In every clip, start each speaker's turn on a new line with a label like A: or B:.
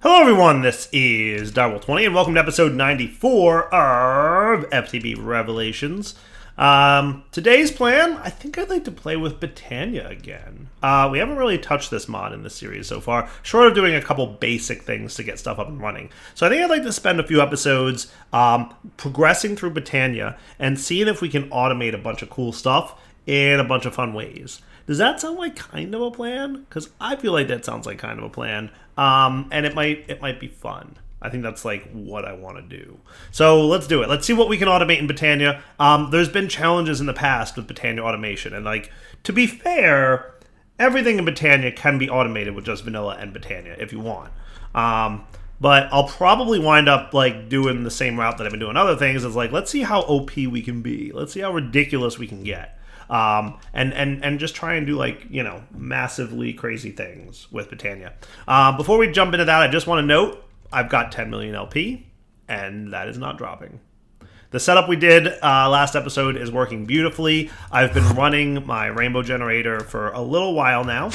A: Hello everyone, this is Direwolf20 and welcome to episode 94 of FTB Revelations. Today's plan, I think I'd like to play with Botania again. We haven't really touched this mod in this series so far, short of doing a couple basic things to get stuff up and running. So I think I'd like to spend a few episodes progressing through Botania and seeing if we can automate a bunch of cool stuff in a bunch of fun ways. Does that sound like kind of a plan? Because I feel like that sounds like kind of a plan. And it might be fun. I think that's like what I want to do. So let's do it. Let's see what we can automate in Botania. There's been challenges in the past with Botania automation. And like, to be fair, everything in Botania can be automated with just vanilla and Botania if you want. But I'll probably wind up like doing the same route that I've been doing other things. Is like, let's see how OP we can be. Let's see how ridiculous we can get. And just try and do like, you know, massively crazy things with Botania. Before we jump into that, I just want to note, I've got 10 million LP, and that is not dropping. The setup we did last episode is working beautifully. I've been running my rainbow generator for a little while now,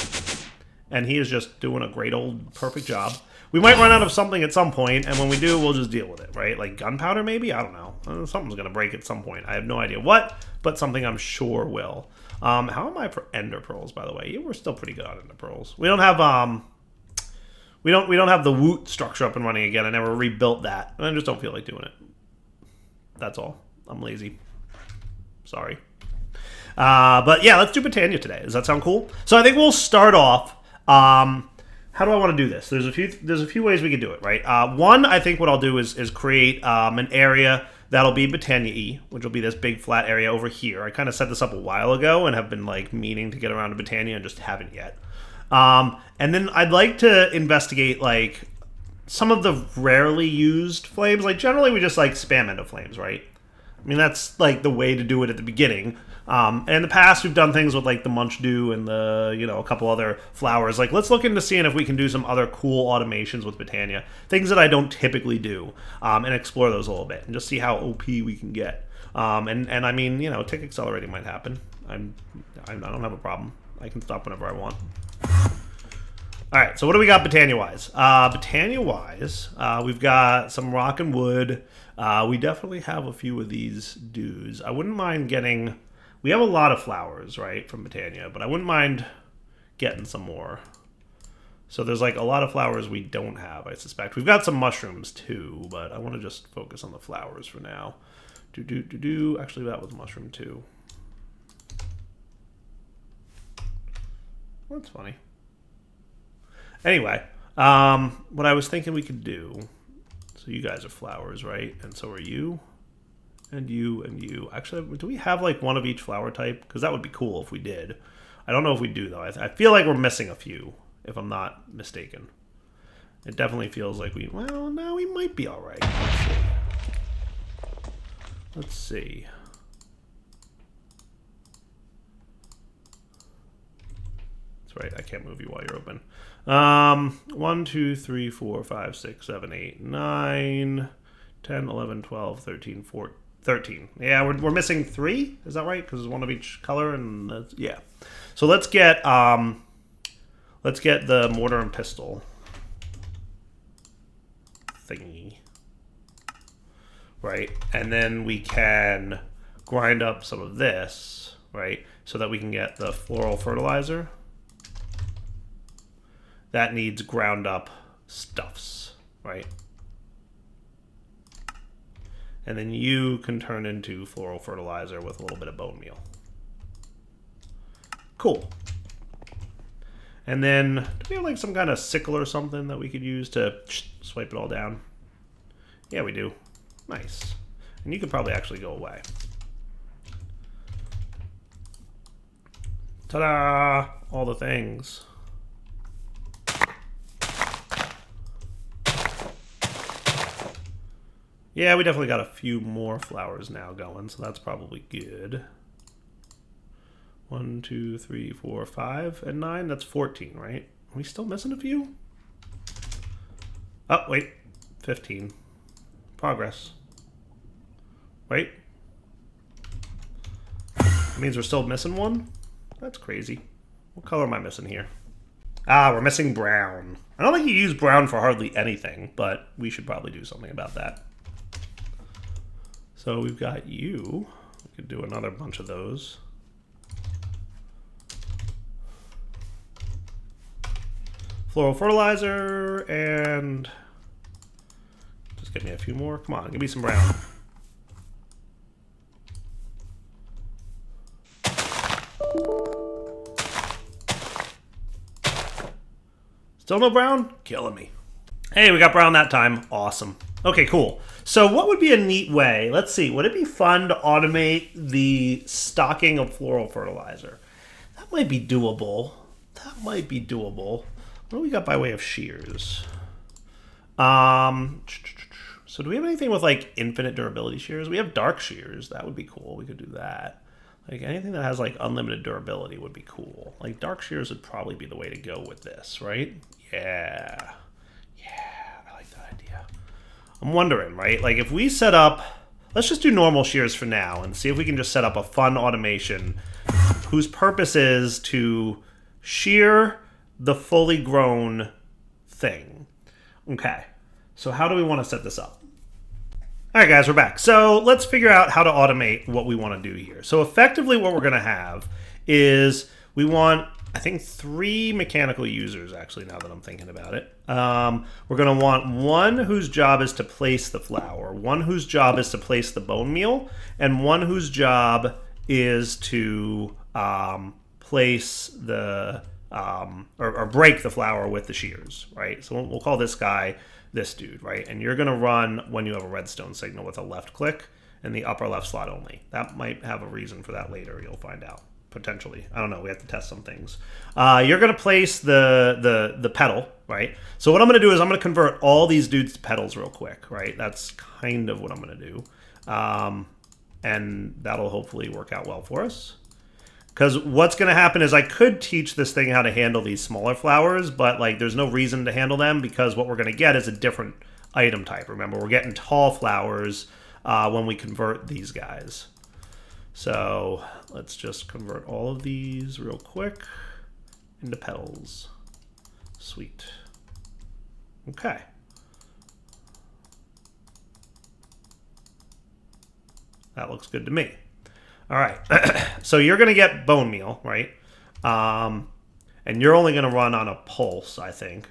A: and he is just doing a great old perfect job. We might run out of something at some point, and when we do, we'll just deal with it, right? Like gunpowder, maybe? I don't know. Something's going to break at some point. I have no idea what, but something I'm sure will. How am I for ender pearls, by the way? Yeah, we're still pretty good on ender pearls. We don't have we don't have the woot structure up and running again. I never rebuilt that, and I just don't feel like doing it. That's all. I'm lazy. Sorry. But yeah, let's do Botania today. Does that sound cool? So I think we'll start off. How do I want to do this? There's a few ways we could do it, right? One, I think what I'll do is create an area that'll be Botania-y, which will be this big flat area over here. I kind of set this up a while ago and have been like meaning to get around to Botania and just haven't yet. And then I'd like to investigate like some of the rarely used flames. Like generally we just like spam end of flames, right? I mean, that's like the way to do it at the beginning. And in the past, we've done things with like the Munch Dew and the, you know, a couple other flowers. Like, let's look into seeing if we can do some other cool automations with Botania. Things that I don't typically do, and explore those a little bit and just see how OP we can get. And I mean, you know, tick accelerating might happen. I don't have a problem. I can stop whenever I want. All right, so what do we got Botania-wise? Botania-wise, we've got some rock and wood. We definitely have a few of these dudes. I wouldn't mind getting... We have a lot of flowers, right, from Botania, but I wouldn't mind getting some more. So there's like a lot of flowers we don't have, I suspect. We've got some mushrooms too, but I want to just focus on the flowers for now. Actually, that was mushroom too. That's funny. Anyway, what I was thinking we could do... So you guys are flowers, right? And so are you. And you, and you. Actually, do we have like one of each flower type? Because that would be cool if we did. I don't know if we do, though. I feel like we're missing a few, if I'm not mistaken. It definitely feels like we... Well, no, we might be all right. Let's see. That's right. I can't move you while you're open. 1, 2, 3, 4, 5, 6, 7, 8, 9, 10, 11, 12, 13, 14. 13. Yeah, we're missing 3. Is that right? Because it's one of each color, and yeah. So let's get the mortar and pestle thingy, right? And then we can grind up some of this, right? So that we can get the floral fertilizer. That needs ground up stuffs, right? And then you can turn into floral fertilizer with a little bit of bone meal. Cool. And then, do we have like some kind of sickle or something that we could use to swipe it all down? Yeah, we do. Nice. And you could probably actually go away. Ta-da! All the things. Yeah, we definitely got a few more flowers now going, so that's probably good. 1, 2, 3, 4, 5, and 9. That's 14, right? Are we still missing a few? Oh, wait. 15. Progress. Wait. That means we're still missing one? That's crazy. What color am I missing here? Ah, we're missing brown. I don't think you use brown for hardly anything, but we should probably do something about that. So we've got you. We could do another bunch of those. Floral fertilizer, and just give me a few more. Come on, give me some brown. Still no brown? Killing me. Hey, we got brown that time. Awesome. Okay, cool. So what would be a neat way? Let's see. Would it be fun to automate the stocking of floral fertilizer? That might be doable. That might be doable. What do we got by way of shears? So do we have anything with like infinite durability shears? We have dark shears. That would be cool. We could do that. Like anything that has like unlimited durability would be cool. Like dark shears would probably be the way to go with this, right? Yeah. Yeah, I like that idea. I'm wondering, right? Like if we set up, let's just do normal shears for now and see if we can just set up a fun automation whose purpose is to shear the fully grown thing. Okay, so how do we want to set this up? All right, guys, we're back. So let's figure out how to automate what we want to do here. So effectively what we're going to have is we want, I think, 3 mechanical users, actually, now that I'm thinking about it. We're going to want one whose job is to place the flour, one whose job is to place the bone meal, and one whose job is to place the, or break the flour with the shears, right? So we'll call this guy this dude, right? And you're going to run when you have a redstone signal with a left click in the upper left slot only. That might have a reason for that later. You'll find out. Potentially. I don't know. We have to test some things. You're going to place the pedal, right? So what I'm going to do is I'm going to convert all these dudes to pedals real quick, right? That's kind of what I'm going to do. And that'll hopefully work out well for us. Because what's going to happen is I could teach this thing how to handle these smaller flowers, but like there's no reason to handle them because what we're going to get is a different item type. Remember, we're getting tall flowers when we convert these guys. So let's just convert all of these real quick into petals. Sweet. Okay. That looks good to me. All right, so you're going to get bone meal, right? And you're only going to run on a pulse, I think.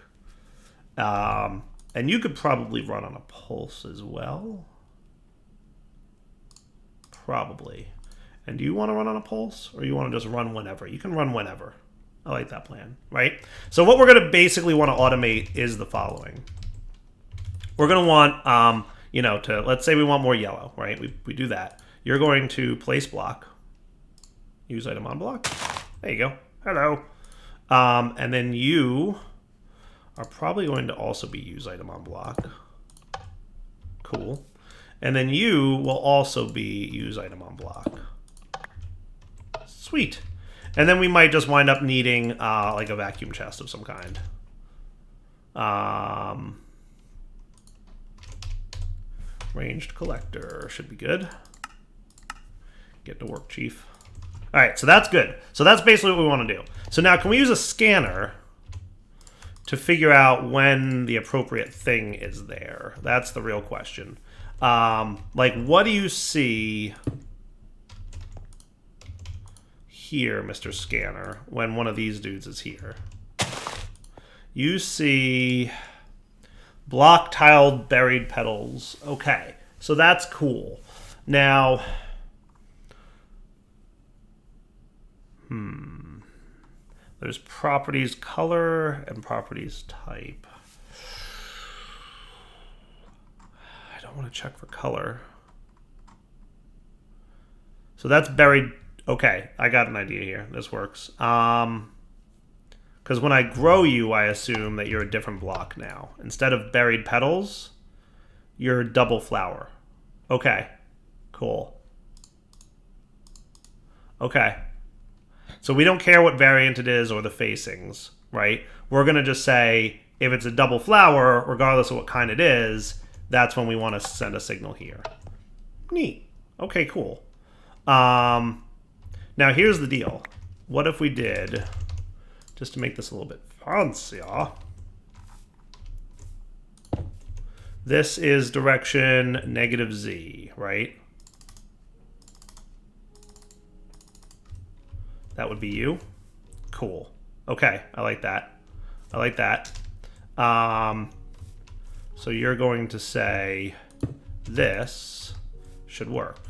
A: And you could probably run on a pulse as well. Probably. And do you want to run on a pulse, or you want to just run whenever? You can run whenever. I like that plan, right? So what we're going to basically want to automate is the following. We're going to want, you know, to, let's say we want more yellow, right? We do that. You're going to place block, use item on block. There you go. Hello. And then you are probably going to also be use item on block. Cool. And then you will also be use item on block. Sweet. And then we might just wind up needing like a vacuum chest of some kind. Ranged collector should be good. Get to work, Chief. All right, so that's good. So that's basically what we want to do. So now can we use a scanner to figure out when the appropriate thing is there? That's the real question. Like, what do you see here, Mr. Scanner, when one of these dudes is here? You see block tiled buried petals. Okay, so that's cool. Now, there's properties color and properties type. I don't want to check for color. So that's buried. Okay, I got an idea here. This works. Because when I grow you, I assume that you're a different block now. Instead of buried petals, you're a double flower. Okay, cool. Okay. So we don't care what variant it is or the facings, right? We're going to just say if it's a double flower, regardless of what kind it is, that's when we want to send a signal here. Neat. Okay, cool. Now here's the deal. What if we did, just to make this a little bit Botania. This is direction -z, right? That would be you. Cool. Okay, I like that. I like that. So you're going to say this should work.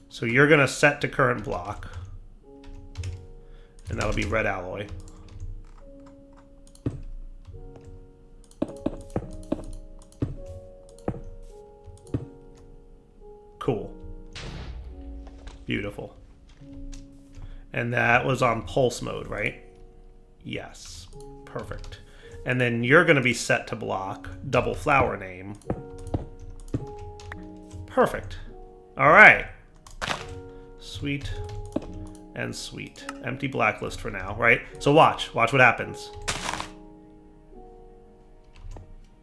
A: So you're going to set to current block, and that'll be red alloy. Cool. Beautiful. And that was on pulse mode, right? Yes. Perfect. And then you're going to be set to block double flower name. Perfect. All right. Sweet and sweet. Empty blacklist for now, right? So watch. Watch what happens.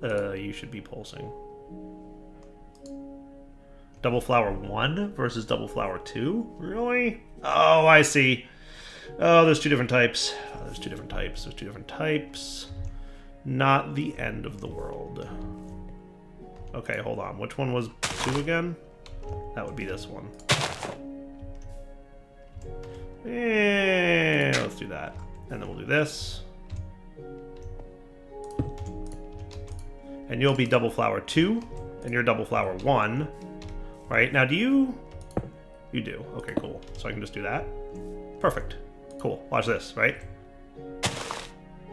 A: You should be pulsing. Double flower 1 versus double flower 2? Really? Oh, I see. Oh, there's two different types. Oh, there's two different types. There's two different types. Not the end of the world. Okay, hold on. Which one was 2 again? That would be this one. Let's do that. And then we'll do this. And you'll be double flower 2, and you're double flower 1. Right, now do you... You do. Okay, cool. So I can just do that. Perfect. Cool. Watch this, right?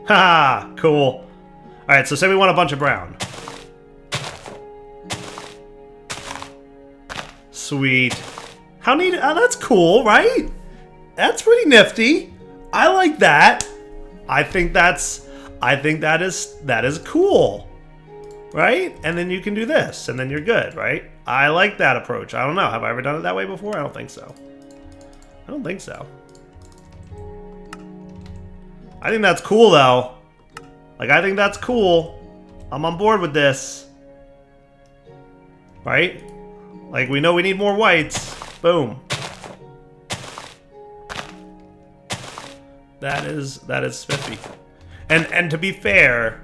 A: Ha! Cool. Alright, so say we want a bunch of brown. Sweet. How neat... Oh, that's cool, right? That's pretty nifty. I like that. I think that is cool. Right? And then you can do this, and then you're good, right? I like that approach. I don't know. Have I ever done it that way before? I don't think so. I don't think so. I think that's cool, though. Like, I think that's cool. I'm on board with this. Right? Like, we know we need more whites. Boom. That is spiffy. And to be fair...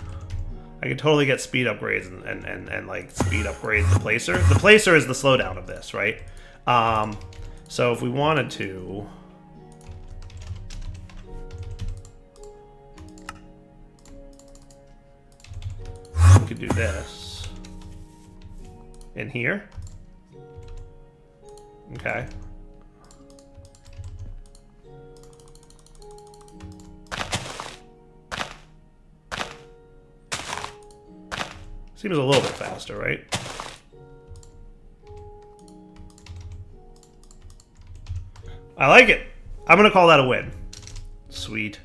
A: I could totally get speed upgrades and like speed upgrade the placer. The placer is the slowdown of this, right? So if we wanted to, we could do this in here. Okay. Seems a little bit faster, right? I like it. I'm going to call that a win. Sweet.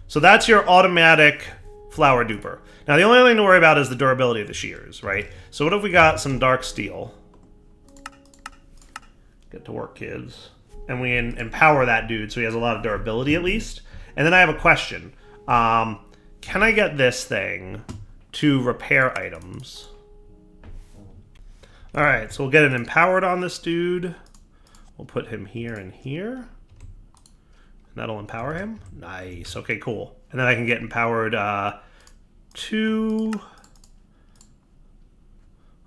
A: So that's your automatic flower duper. Now, the only thing to worry about is the durability of the shears, right? So what if we got some dark steel? Get to work, kids. And we empower that dude so he has a lot of durability at least. And then I have a question. Can I get this thing to repair items? Alright, so we'll get an empowered on this dude. We'll put him here and here. And that'll empower him. Nice. Okay, cool. And then I can get empowered to...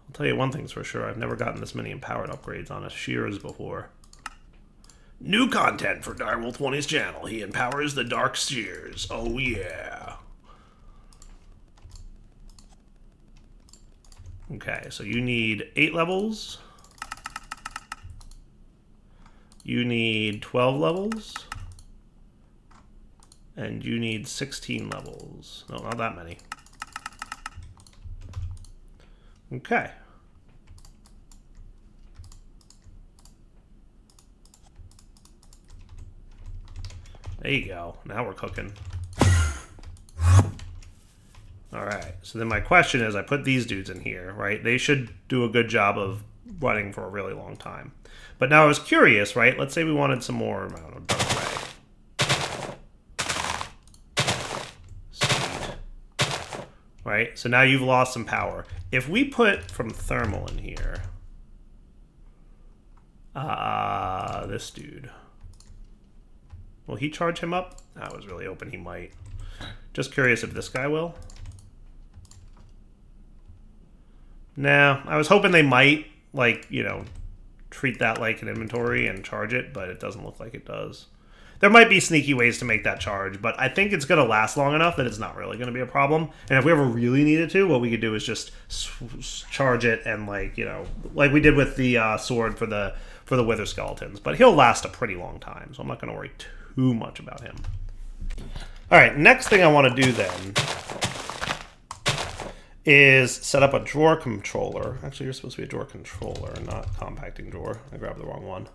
A: I'll tell you one thing's for sure. I've never gotten this many empowered upgrades on a shears before. New content for Direwolf20's channel. He empowers the dark shears. Oh yeah. Okay, so you need 8 levels. You need 12 levels. And you need 16 levels. No, not that many. Okay. There you go. Now we're cooking. Alright, so then my question is, I put these dudes in here, right? They should do a good job of running for a really long time. But now I was curious, right? Let's say we wanted some more, I don't know, dark gray. Sweet. Right, so now you've lost some power. If we put from thermal in here, This dude. Will he charge him up? I was really hoping he might. Just curious if this guy will. Nah, I was hoping they might, like, you know, treat that like an inventory and charge it, but it doesn't look like it does. There might be sneaky ways to make that charge, but I think it's going to last long enough that it's not really going to be a problem. And if we ever really needed to, what we could do is just charge it and, like, you know, like we did with the sword for the wither skeletons. But he'll last a pretty long time, so I'm not going to worry too much about him. All right, next thing I want to do then is set up a drawer controller. Actually, you're supposed to be a drawer controller, not compacting drawer. I grabbed the wrong one.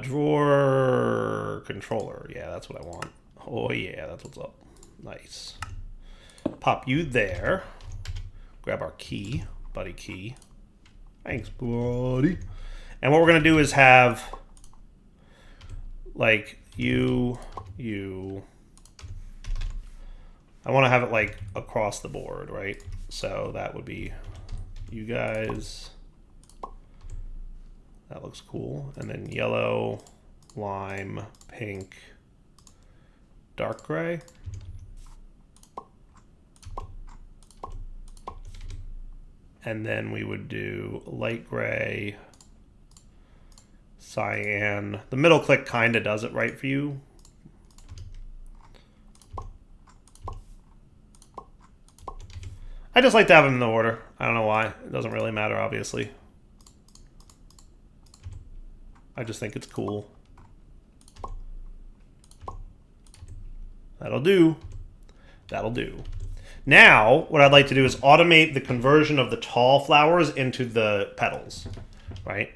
A: Drawer controller. Yeah, that's what I want. Oh, yeah, that's what's up. Nice. Pop you there. Grab our key, buddy key. Thanks, buddy. And what we're going to do is have, like, you. I want to have it, like, across the board, right? So that would be you guys. That looks cool. And then yellow, lime, pink, dark gray. And then we would do light gray, cyan. The middle click kind of does it right for you. I just like to have them in the order. I don't know why. It doesn't really matter, obviously. I just think it's cool. That'll do. That'll do. Now, what I'd like to do is automate the conversion of the tall flowers into the petals, right?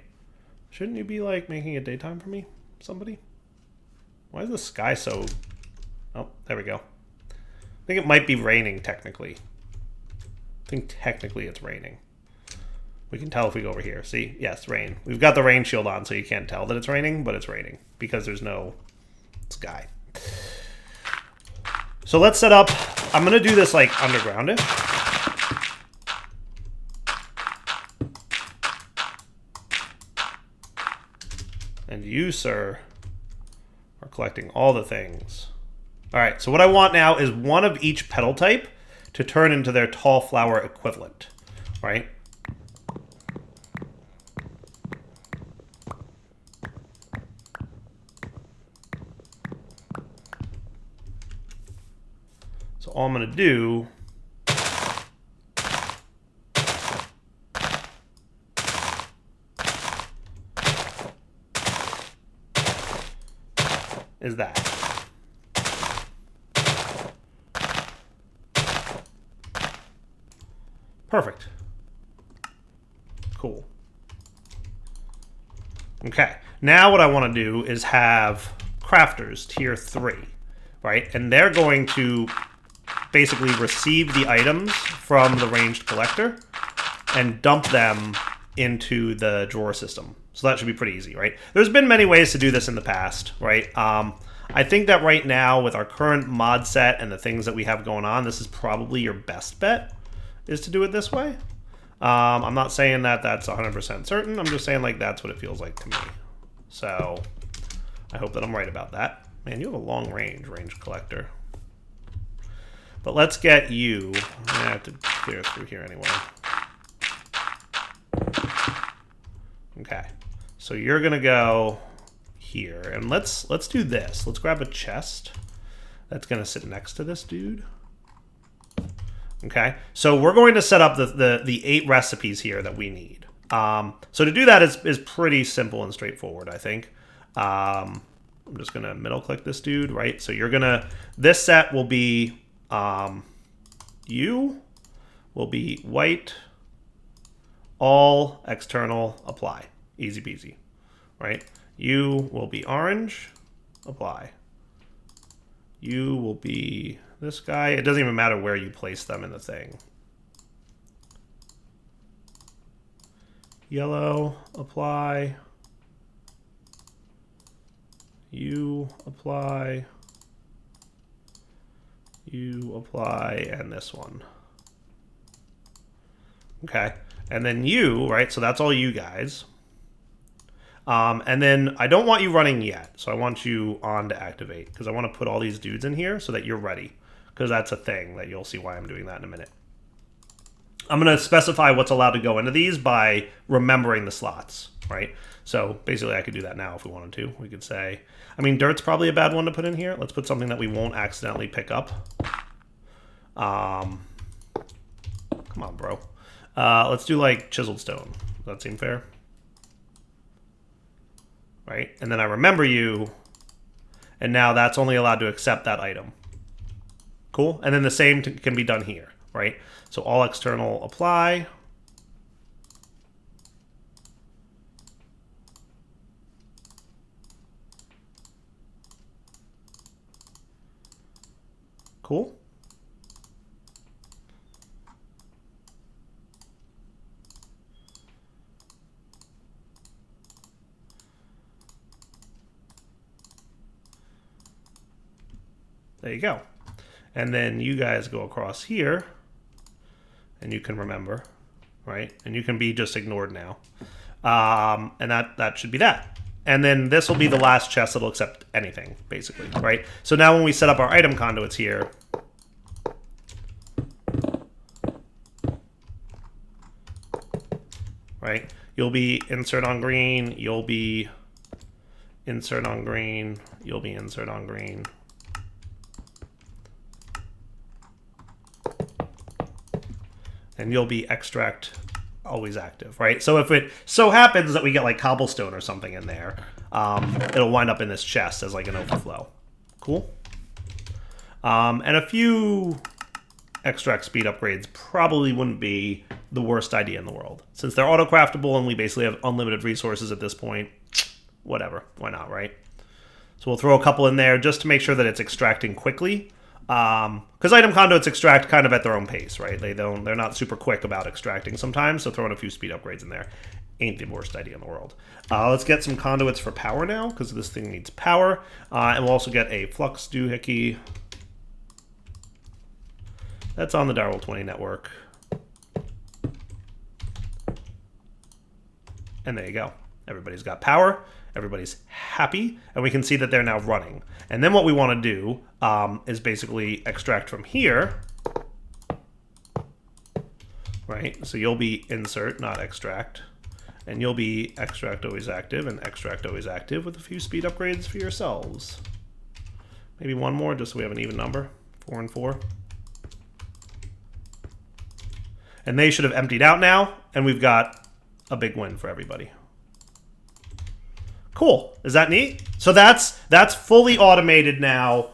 A: Shouldn't you be, like, making it daytime for me, somebody? Why is the sky so... Oh, there we go. I think it might be raining, technically. I think technically it's raining. We can tell if we go over here. See? Yes, rain. We've got the rain shield on, so you can't tell that it's raining, but it's raining because there's no sky. So let's set up... I'm going to do this, like, underground-ish. And you, sir, are collecting all the things. All right, so what I want now is one of each petal type to turn into their tall flower equivalent, right? So all I'm going to do is that. Perfect. Cool. Okay. Now what I want to do is have crafters tier 3, right? And they're going to basically receive the items from the ranged collector and dump them into the drawer system. So that should be pretty easy, right? There's been many ways to do this in the past, right? I think that right now with our current mod set and the things that we have going on, this is probably your best bet, is to do it this way. I'm not saying that that's 100% certain. I'm just saying, like, that's what it feels like to me. So I hope that I'm right about that. Man, you have a long range collector. But let's get you. I have to clear through here anyway. Okay. So you're gonna go here, and let's do this. Let's grab a chest that's gonna sit next to this dude. Okay. So we're going to set up the 8 recipes here that we need. So to do that is pretty simple and straightforward, I think. I'm just gonna middle click this dude, right? So you're gonna, this set will be you will be white, all external, apply. Easy peasy, right? You will be orange, apply. You will be this guy. It doesn't even matter where you place them in the thing. Yellow, apply. You apply. You apply, and this one. Okay, and then you, right? So that's all you guys. And then I don't want you running yet, so I want you on to activate, because I want to put all these dudes in here so that you're ready, because that's a thing that you'll see why I'm doing that in a minute. I'm going to specify what's allowed to go into these by remembering the slots, right? So basically I could do that now if we wanted to. We could say, I mean, dirt's probably a bad one to put in here. Let's put something that we won't accidentally pick up. Come on, bro. Let's do like chiseled stone. Does that seem fair? Right? And then I remember you, and now that's only allowed to accept that item. Cool? And then the same can be done here, right? So all external apply. Cool. There you go. And then you guys go across here, and you can remember, right? And you can be just ignored now. And that should be that. And then this will be the last chest that'll accept anything, basically, right? So now when we set up our item conduits here, right? You'll be insert on green, you'll be insert on green, you'll be insert on green. And you'll be extract always active, right? So if it so happens that we get like cobblestone or something in there, it'll wind up in this chest as like an overflow. Cool. And a few extract speed upgrades probably wouldn't be the worst idea in the world. Since they're auto-craftable and we basically have unlimited resources at this point, whatever, why not, right? So we'll throw a couple in there just to make sure that it's extracting quickly. Because item conduits extract kind of at their own pace, right? They're not super quick about extracting sometimes, so throwing a few speed upgrades in there ain't the worst idea in the world. Let's get some conduits for power now, because this thing needs power. And we'll also get a flux doohickey. That's on the Darwell 20 network. And there you go. Everybody's got power. Everybody's happy, and we can see that they're now running. And then what we want to do is basically extract from here, right? So you'll be insert, not extract, and you'll be extract always active and extract always active with a few speed upgrades for yourselves. Maybe one more, just so we have an even number, 4 and 4. And they should have emptied out now, and we've got a big win for everybody. Cool. Is that neat? So that's fully automated now.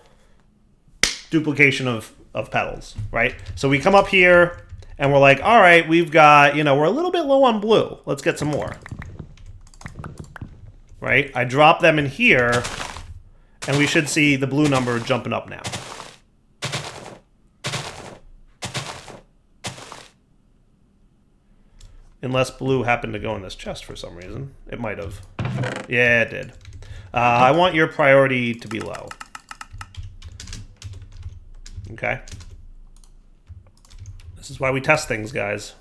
A: Duplication of petals, right? So we come up here and we're like, all right, we've got, we're a little bit low on blue. Let's get some more. Right? I drop them in here and we should see the blue number jumping up now. Unless blue happened to go in this chest for some reason. It might have. Yeah, it did. I want your priority to be low. Okay. This is why we test things, guys.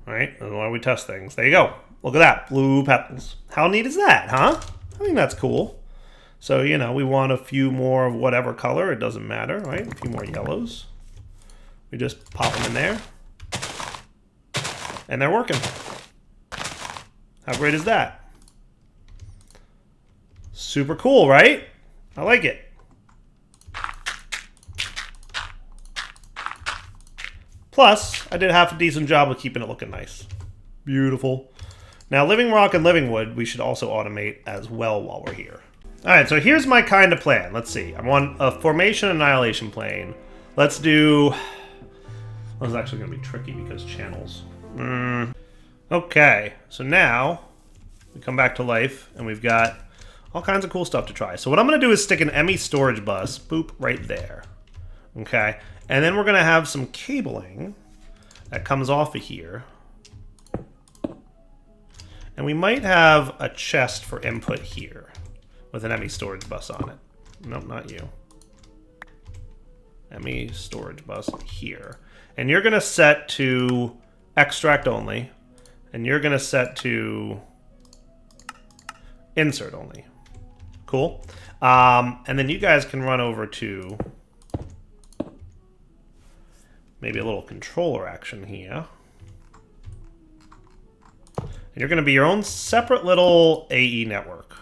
A: Right? This is why we test things. There you go. Look at that. Blue petals. How neat is that, huh? I think that's cool. So, we want a few more of whatever color. It doesn't matter, right? A few more yellows. We just pop them in there. And they're working. How great is that? Super cool, right? I like it. Plus, I did half a decent job of keeping it looking nice. Beautiful. Now, living rock and living wood, we should also automate as well while we're here. All right, so here's my kind of plan. Let's see. I want a formation annihilation plane. Let's do... Well, it's actually going to be tricky because channels... Okay, so now we come back to life and we've got all kinds of cool stuff to try. So what I'm going to do is stick an ME storage bus, boop, right there. Okay, and then we're going to have some cabling that comes off of here. And we might have a chest for input here with an ME storage bus on it. Nope, not you. ME storage bus here. And you're going to set to... extract only, and you're going to set to Insert only. Cool. And then you guys can run over to maybe a little controller action here. And you're going to be your own separate little AE network.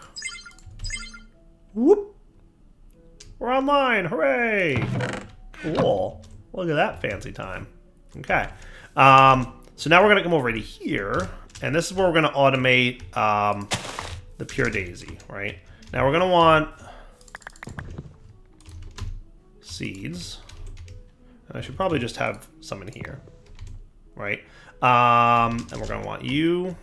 A: Whoop! We're online! Hooray! Cool. Look at that fancy time. Okay. So now we're going to come over to here, and this is where we're going to automate the pure daisy, right? Now we're going to want seeds. And I should probably just have some in here, right? And we're going to want you.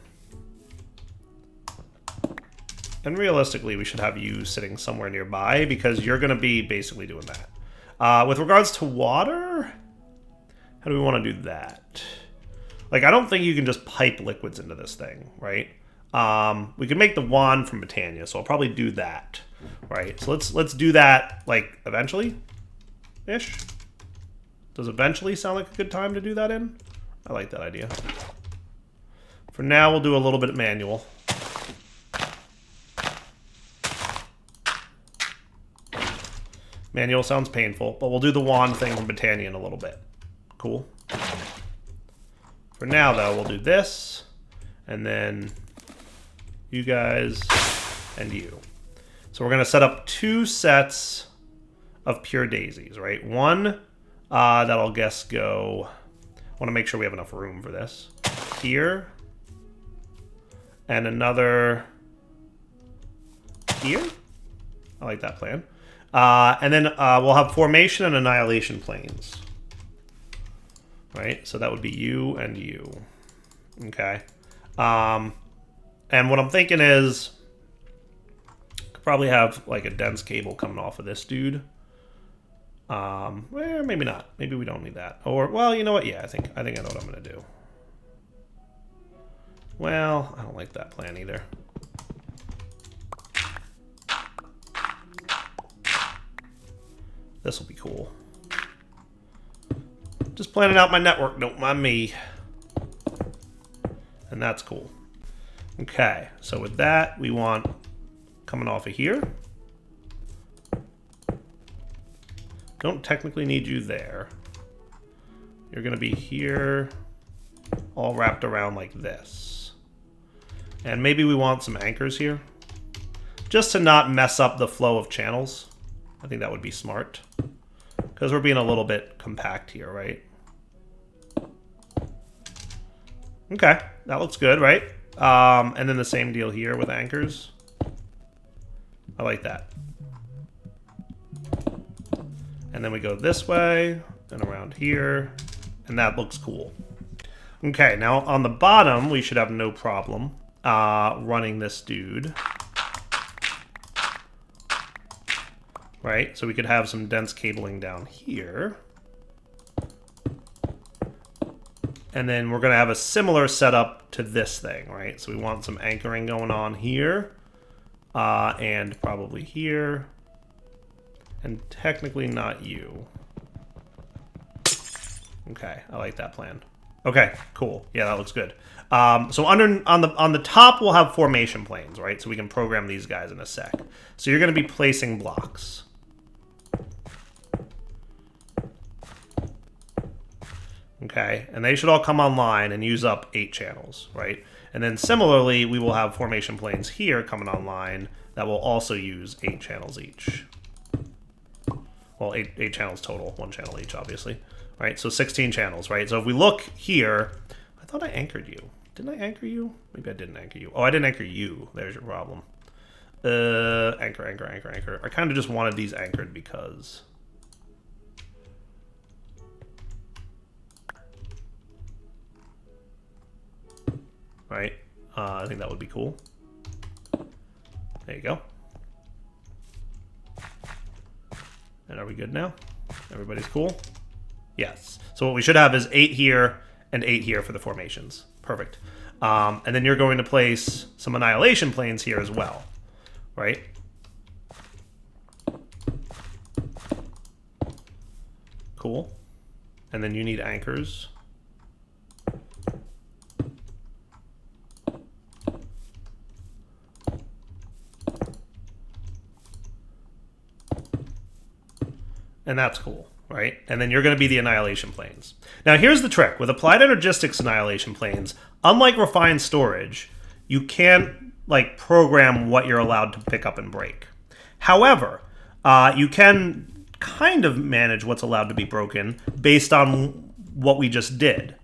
A: And realistically, we should have you sitting somewhere nearby because you're going to be basically doing that. With regards to water, how do we want to do that? Like, I don't think you can just pipe liquids into this thing, right? We can make the wand from Botania, so I'll probably do that, right? So let's do that, like, eventually-ish. Does eventually sound like a good time to do that in? I like that idea. For now, we'll do a little bit manual. Manual sounds painful, but we'll do the wand thing from Botania in a little bit. Cool. For now, though, we'll do this, and then you guys and you. So we're going to set up 2 sets of pure daisies, right? One that'll guess go... I want to make sure we have enough room for this. Here. And another here. I like that plan. And then we'll have formation and annihilation planes. Right? So that would be you and you. Okay. And what I'm thinking is could probably have like a dense cable coming off of this dude. Well, maybe not. Maybe we don't need that. Or, well, you know what? Yeah, I think I know what I'm going to do. Well, I don't like that plan either. This will be cool. Just planning out my network, don't mind me. And that's cool. Okay, so with that, we want coming off of here. Don't technically need you there. You're going to be here, all wrapped around like this. And maybe we want some anchors here, just to not mess up the flow of channels. I think that would be smart, because we're being a little bit compact here, right? Okay, that looks good, right? And then the same deal here with anchors. I like that. And then we go this way, and around here, and that looks cool. Okay, now on the bottom, we should have no problem running this dude. Right, so we could have some dense cabling down here. And then we're going to have a similar setup to this thing, right? So we want some anchoring going on here, and probably here. And technically not you. Okay, I like that plan. Okay, cool. Yeah, that looks good. So on the top, we'll have formation planes, right? So we can program these guys in a sec. So you're going to be placing blocks. Okay, and they should all come online and use up 8 channels, right? And then similarly, we will have formation planes here coming online that will also use 8 channels each. Well, 8 channels total, 1 channel each, obviously. Right, so 16 channels, right? So if we look here, I thought I anchored you. Didn't I anchor you? Maybe I didn't anchor you. Oh, I didn't anchor you. There's your problem. Anchor. I kind of just wanted these anchored because... Right? I think that would be cool. There you go. And are we good now? Everybody's cool? Yes. So what we should have is 8 here and 8 here for the formations. Perfect. And then you're going to place some annihilation planes here as well. Right? Cool. And then you need anchors. And that's cool, right? And then you're going to be the annihilation planes. Now, here's the trick. With applied energistics annihilation planes, unlike refined storage, you can't like program what you're allowed to pick up and break. However, you can kind of manage what's allowed to be broken based on what we just did,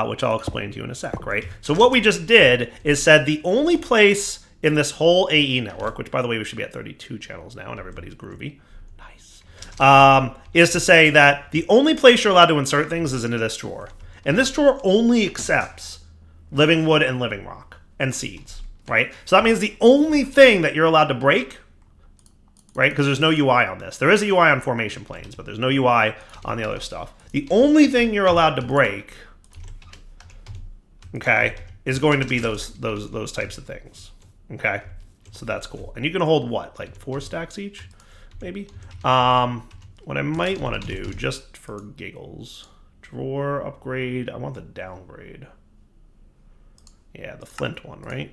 A: which I'll explain to you in a sec, right? So what we just did is said the only place in this whole AE network, which by the way, we should be at 32 channels now and everybody's groovy, is to say that the only place you're allowed to insert things is into this drawer. And this drawer only accepts living wood and living rock and seeds, right? So that means the only thing that you're allowed to break, right, because there's no UI on this. There is a UI on formation planes, but there's no UI on the other stuff. The only thing you're allowed to break, okay, is going to be those types of things, okay? So that's cool. And you can hold what, like 4 stacks each, maybe? What I might want to do, just for giggles, drawer upgrade. I want the downgrade. Yeah, the flint one, right?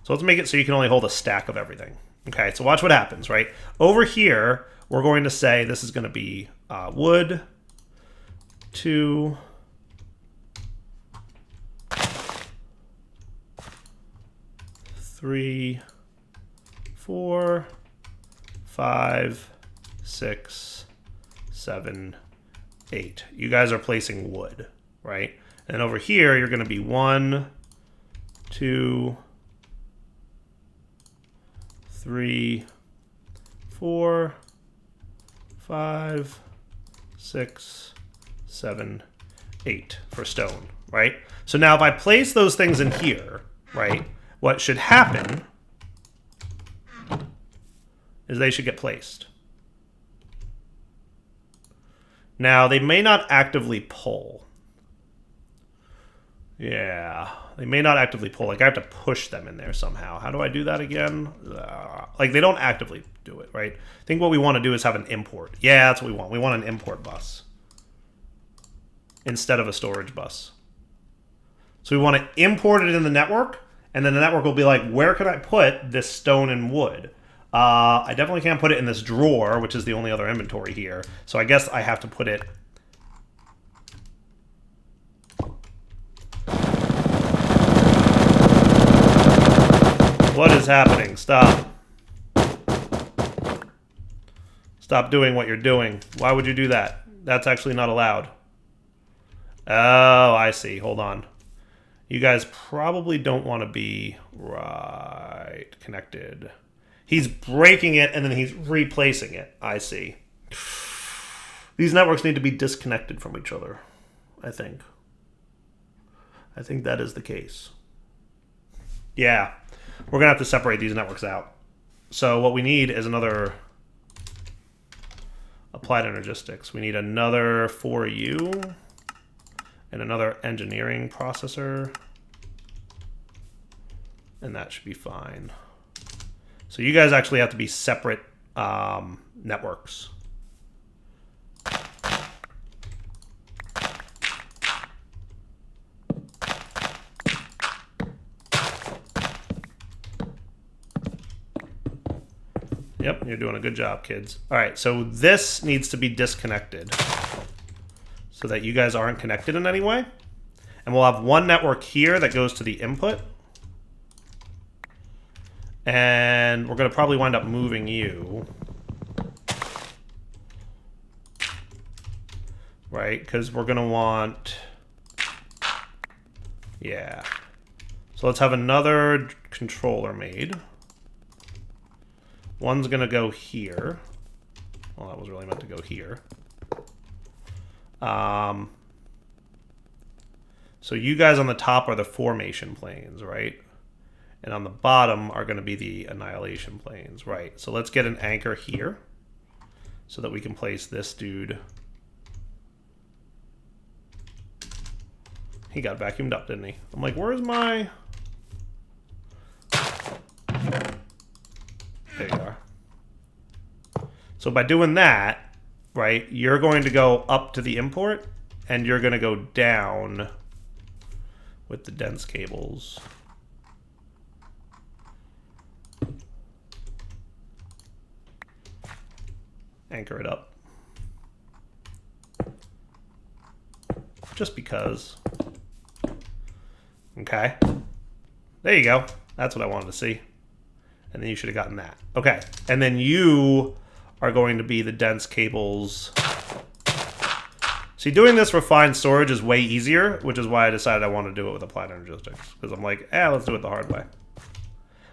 A: So let's make it so you can only hold a stack of everything. Okay, so watch what happens, right? Over here, we're going to say this is going to be wood, 2, 3, 4, 5, 6, 7, 8. You guys are placing wood, right? And over here, you're going to be 1, 2, 3, 4, 5, 6, 7, 8 for stone, right? So now if I place those things in here, right, what should happen is they should get placed. Now, they may not actively pull. Yeah, they may not actively pull. Like, I have to push them in there somehow. How do I do that again? Like, they don't actively do it, right? I think what we want to do is have an import. Yeah, that's what we want. We want an import bus instead of a storage bus. So we want to import it in the network, and then the network will be like, where can I put this stone and wood? I definitely can't put it in this drawer, which is the only other inventory here. So I guess I have to put it... What is happening? Stop. Stop doing what you're doing. Why would you do that? That's actually not allowed. Oh, I see. Hold on. You guys probably don't want to be right connected. He's breaking it, and then he's replacing it. I see. These networks need to be disconnected from each other, I think. I think that is the case. Yeah. We're going to have to separate these networks out. So what we need is another applied energistics. We need another 4U and another engineering processor. And that should be fine. So you guys actually have to be separate networks. Yep, you're doing a good job, kids. All right, so this needs to be disconnected so that you guys aren't connected in any way. And we'll have one network here that goes to the input. And we're going to probably wind up moving you. Right? Because we're going to want... Yeah. So let's have another controller made. One's going to go here. Well, that was really meant to go here. So you guys on the top are the formation planes, right? And on the bottom are going to be the annihilation planes, right? So let's get an anchor here so that we can place this dude. He got vacuumed up, didn't he? I'm like, where's my... There you are. So by doing that, right, you're going to go up to the import, and you're going to go down with the dense cables. Anchor it up. just because. Okay. There you go. That's what I wanted to see. And then you should have gotten that. Okay. And then you are going to be the dense cables. See, doing this refined storage is way easier, which is why I decided I want to do it with applied energistics. Because I'm like, let's do it the hard way.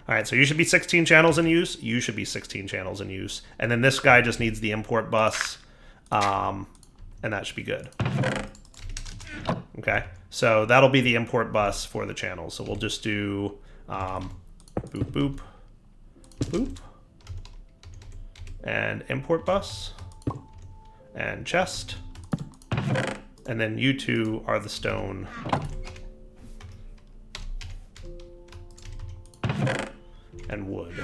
A: All right, so you should be 16 channels in use. You should be 16 channels in use. And then this guy just needs the import bus. And that should be good. Okay, so that'll be the import bus for the channels. So we'll just do boop, boop, boop. And import bus. And chest. And then you two are the stone. And wood.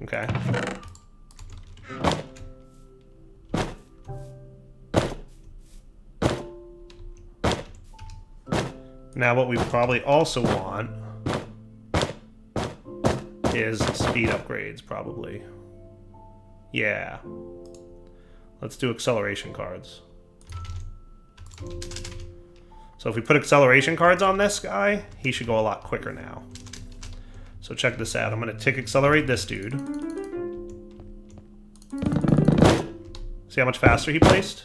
A: Okay. Now what we probably also want is speed upgrades, probably. Yeah. Let's do acceleration cards. So if we put acceleration cards on this guy, he should go a lot quicker now. So check this out. I'm going to tick accelerate this dude. See how much faster he placed?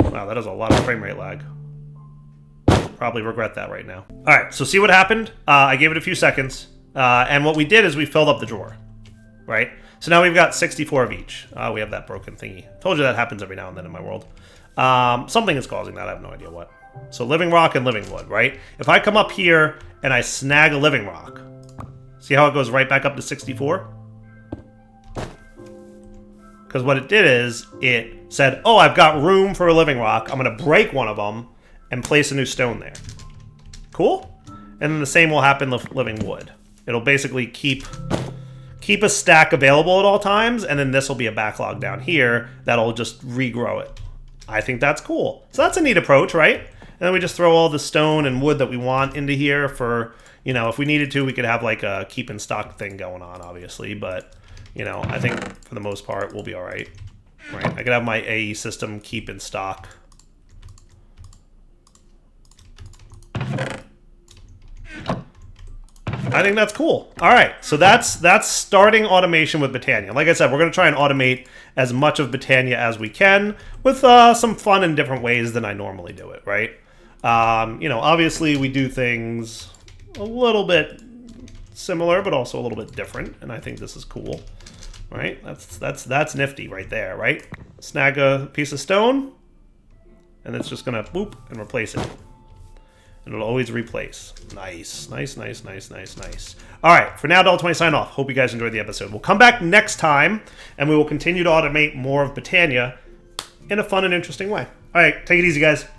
A: Wow, that is a lot of frame rate lag. Probably regret that right now. All right, so see what happened? I gave it a few seconds. And what we did is we filled up the drawer, right? So now we've got 64 of each. We have that broken thingy. Told you that happens every now and then in my world. Something is causing that. I have no idea what. So living rock and living wood, right? If I come up here and I snag a living rock, see how it goes right back up to 64? Because what it did is it said, oh, I've got room for a living rock. I'm going to break one of them and place a new stone there. Cool? And then the same will happen with living wood. It'll basically keep a stack available at all times, and then this will be a backlog down here that'll just regrow it. I think that's cool. So that's a neat approach, right? And then we just throw all the stone and wood that we want into here for, you know, if we needed to, we could have like a keep in stock thing going on, obviously. But, you know, I think for the most part, we'll be all right. Right? I could have my AE system keep in stock. I think that's cool. All right, so that's starting automation with Botania. Like I said, we're going to try and automate as much of Botania as we can with some fun and different ways than I normally do it, right? You know, obviously we do things a little bit similar, but also a little bit different, and I think this is cool, right? That's nifty right there, right? Snag a piece of stone, and it's just going to boop and replace it. And it'll always replace. Nice, nice, nice, nice, nice, nice. All right, for now, Dull20 sign off. Hope you guys enjoyed the episode. We'll come back next time, and we will continue to automate more of Botania in a fun and interesting way. All right, take it easy, guys.